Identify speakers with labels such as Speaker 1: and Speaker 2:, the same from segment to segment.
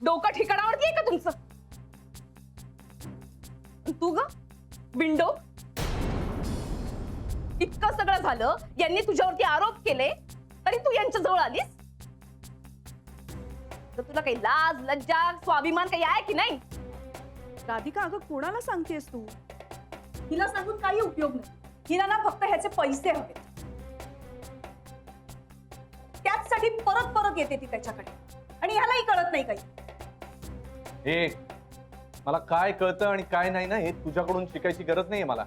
Speaker 1: डोकं ठिकाणावरती आहे का तुमचं? तू ग विंडो, इतकं सगळं झालं, यांनी तुझ्यावरती आरोप केले तरी तू यांच्या जवळ आलीस? तर तुला काही लाज लज्जा स्वाभिमान काही आहे की नाही?
Speaker 2: राधिका, अगं कोणाला सांगतेस तू? हिला सांगून काही उपयोग नाही. हिला ना फक्त ह्याचे पैसे हवे, त्याचसाठी परत परत येते ती त्याच्याकडे, आणि ह्यालाही कळत नाही काही.
Speaker 3: हे मला काय कळतं आणि काय नाही ना, हे तुझ्याकडून शिकायची गरज नाहीये मला.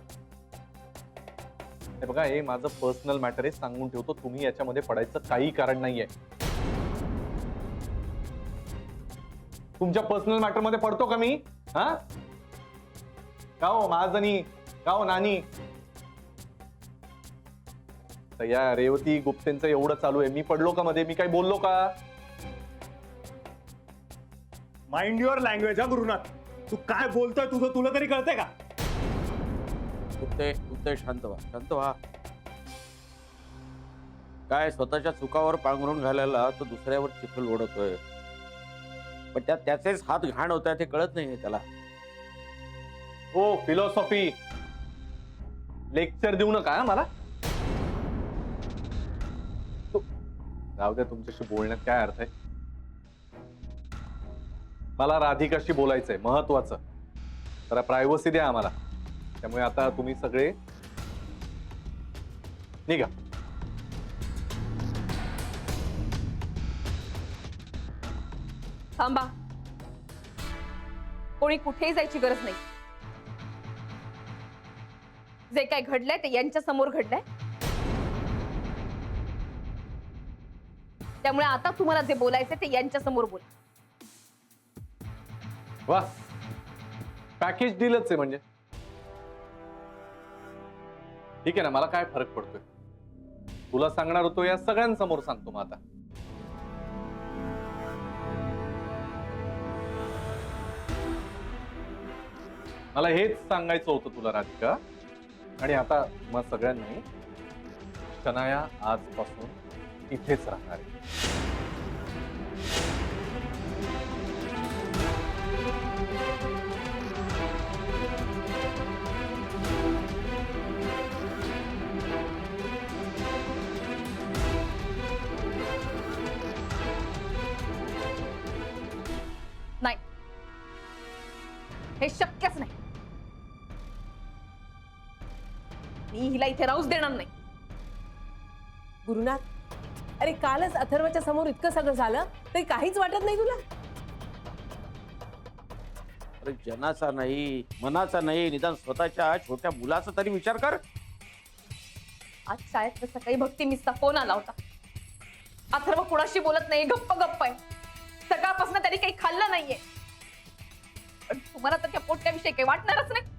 Speaker 3: हे बघा, हे माझं पर्सनल मॅटर आहे, सांगून ठेवतो. तुम्ही याच्यामध्ये पडायचं काही कारण नाहीये. तुमच्या पर्सनल मॅटर मध्ये पडतो का मी? हा, का हो महाजनी, का हो नानी? तर या रेवती गुप्तेंचं एवढं चालू आहे, मी पडलो का मध्ये? मी काही बोललो का?
Speaker 4: माइंड युअर लँग्वेज हा गुरुनाथ. तू काय बोलतोय तुझं तुला तरी कळतंय का?
Speaker 5: उत्ते शांत व्हा, शांत व्हा. काय स्वतःच्या चुकावर पांघरून घालायला तो दुसऱ्यावर चिखल ओढतोय, पण त्याचेच हात घाण होत आहेत हे कळत नाही त्याला.
Speaker 3: ओ फिलॉसॉफी लेक्चर देऊ नका हा मला. जाऊ द्या, तुमच्याशी बोलण्यात काय अर्थ आहे? मला राधिकाशी बोलायचंय, महत्वाचं. जरा प्रायव्हसी द्या आम्हाला. त्यामुळे आता तुम्ही सगळे निघा.
Speaker 1: थांबा, कोणी कुठेही जायची गरज नाही. जे काय घडलंय ते यांच्या समोर घडलंय, त्यामुळे आता तुम्हाला जे बोलायचं ते यांच्या समोर बोला.
Speaker 3: वा, पॅकेज डीलच आहे म्हणजे. ठीक आहे ना, मला काय फरक पडतोय? तुला सांगणार होतो, या सगळ्यांसमोर सांगतो मग आता. मला हेच सांगायचं होतं तुला राधिका. आणि आता मग सगळ्यांनी, शनाया आजपासून इथेच राहणार आहे.
Speaker 1: नाही, हे शक्यच नाही. मी हिला इथे राहूच देणार नाही.
Speaker 6: गुरुनाथ, अरे कालच अथर्वच्या समोर इतकं सगळं झालं तरी काहीच वाटत नाही तुला?
Speaker 5: अरे जनाचा नाही, मनाचा नाही, निदान स्वतःच्या छोट्या मुलाचा तरी विचार कर.
Speaker 1: आज शाळेत सकाळी भक्ती मिसचा फोन आला होता. अथर्व कुणाशी बोलत नाही, गप्प गप्प आहे. सकाळपासून त्यांनी काही खाल्लं नाहीये. पण तुम्हाला तर त्या पोट्याविषयी काही वाटणारच नाही.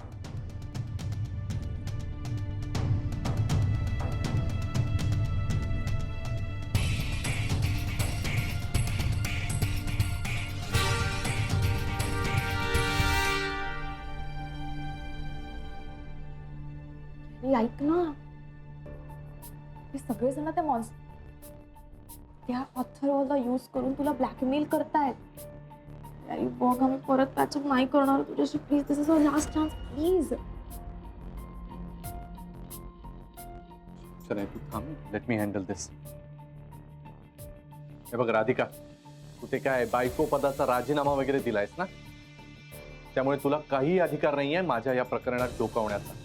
Speaker 1: ऐक ना, हे सगळेजण त्या अथर्वला यूज करून तुला ब्लॅकमेल करतायत. अरे बघ, आम्ही परत पॅचअप नाही करणार तुझ्याशी. Please, this is our last chance, please.
Speaker 3: चला, तू थांब. लेट मी हँडल दिस. हे बघ राधिका, तू ते काय बायको पदाचा राजीनामा वगैरे दिलायस ना, त्यामुळे तुला काही अधिकार नाहीये माझ्या या प्रकरणात डोकावण्याचा.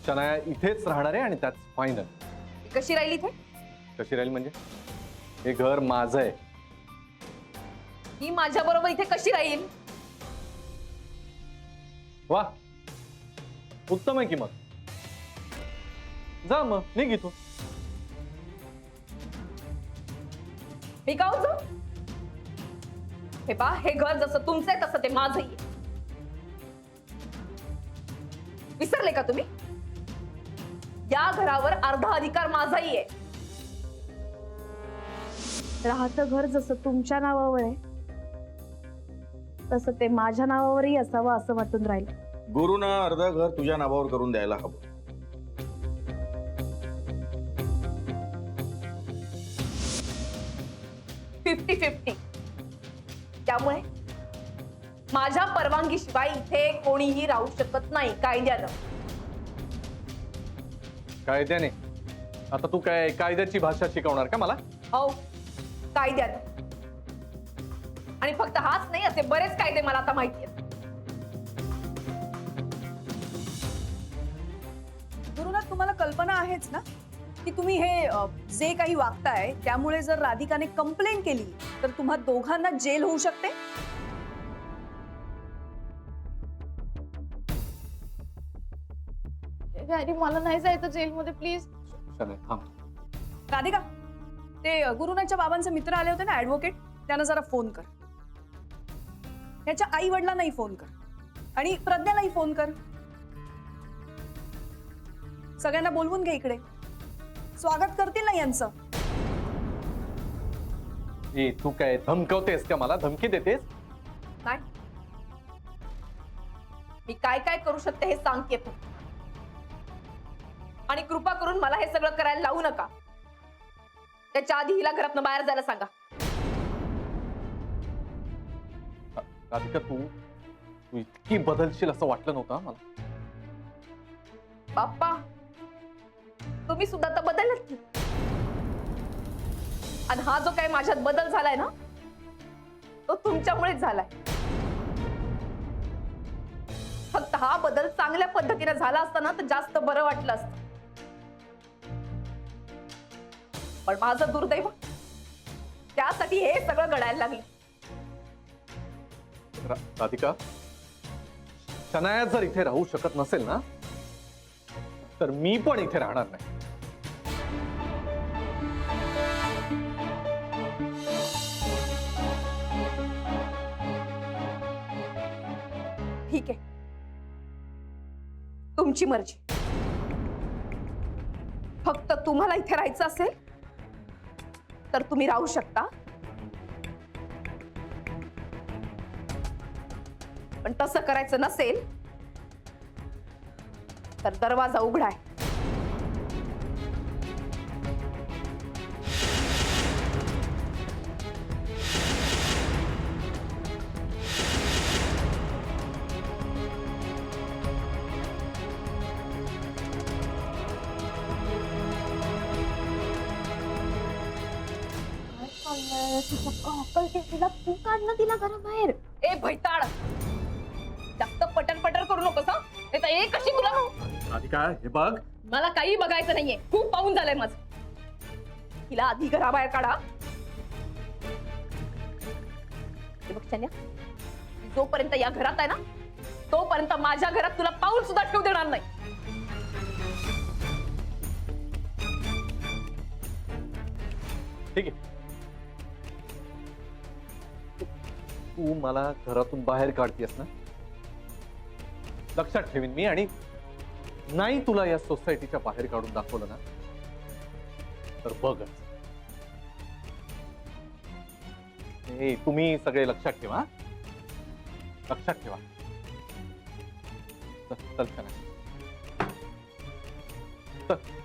Speaker 3: शनाया इथेच राहणार आहे आणि त्याच फायनल.
Speaker 1: कशी राहिली इथे?
Speaker 3: कशी राहील म्हणजे? हे घर माझं आहे.
Speaker 1: ही माझ्या बरोबर इथे कशी राहील?
Speaker 3: वा, उत्तम आहे की. मग जा, मग निघ इथून.
Speaker 1: मी का जाऊ? हे पा, हे घर जसं तुमचं आहे तसं ते माझंही आहे. विसरले का तुम्ही? या घरावर अर्धा अधिकार माझाही आहे. राहतं घर जसं तुमच्या नावावर आहे तसं ते माझ्या नावावरही असावं असं वाटून राहिलं.
Speaker 5: गुरुनं अर्ध घर तुझ्या नावावर करून द्यायला हवं.
Speaker 1: 50-50. त्यामुळे माझ्या परवानगीशिवाय इथे कोणीही राहू शकत नाही कायद्यानं.
Speaker 3: कायद्याने? आता तू काय कायद्याची भाषा शिकवणार का मला?
Speaker 1: हो, कायद्यानं. आणि फक्त हाच नाही, असे बरेच कायदे मला आता माहिती आहेत.
Speaker 2: गुरुनाथ, तुम्हाला कल्पना आहेच ना की तुम्ही हे जे काही वागताय त्यामुळे जर राधिकाने कंप्लेंट केली तर तुम्हा दोघांना जेल होऊ शकते.
Speaker 1: डॅडी, मला नाही जायचं जेलमध्ये, प्लीज.
Speaker 3: शनाया, थांब.
Speaker 2: राधिका, ते गुरुनाथच्या बाबांचे मित्र आले होते ना, ऍडव्होकेट, त्यांना जरा फोन कर. त्याच्या आई वडिलांनाही फोन कर आणि प्रज्ञालाही फोन कर. सगळ्यांना बोलवून घे इकडे. स्वागत करतील ना यांचं.
Speaker 3: ए, तू काय धमकवतेस का मला? धमकी देतेस?
Speaker 1: नाही, मी काय काय करू शकते हे सांगते तू. आणि कृपा करून मला हे सगळं करायला लावू नका. त्याच्या आधी हिला घरातनं बाहेर जायला सांगा.
Speaker 3: राधिका, तू इतकी बदलशील असं वाटलं नव्हतं मला.
Speaker 1: बाप्पा, तुम्ही सुद्धा तर बदलत. आणि हा जो काही माझ्यात बदल झालाय ना, तो तुमच्यामुळेच झालाय. फक्त हा बदल चांगल्या पद्धतीने झाला असता ना तर जास्त बरं वाटलं असतं. पण माझं दुर्दैव, त्यासाठी हे सगळं घडायला लागलं.
Speaker 3: राधिका, शनाया जर इथे राहू शकत नसेल ना तर मी पण इथे राहणार नाही.
Speaker 1: ठीक आहे, तुमची मर्जी. फक्त तुम्हाला इथे राहायचं असेल तर तुम्ही राहू शकता. पण तसं करायचं नसेल तर दरवाजा उघडा आहे.
Speaker 7: तू काढणं तिला घराबाहेर.
Speaker 1: ए भैताळ, जास्त पटन पटर करू नकोस हा. नाही तर एक कशी तुला
Speaker 3: राधिका, हे बघ.
Speaker 1: मला काही बघायचं नाहीये. खूप पाहून झालंय माझं. तिला आधी घराबाहेर काढा. हे बघ शन्या, जोपर्यंत या घरात आहे ना तोपर्यंत माझ्या घरात तुला पाऊल सुद्धा ठेवू देणार नाही.
Speaker 3: ठीक आहे, तू मला घरातून बाहेर काढतेस ना, लक्षात ठेवीन मी. आणि नाही तुला या सोसायटीच्या बाहेर काढून दाखवलं ना तर बघच. हे तुम्ही सगळे लक्षात ठेवा. लक्षात ठेवा. चल, चल, चल.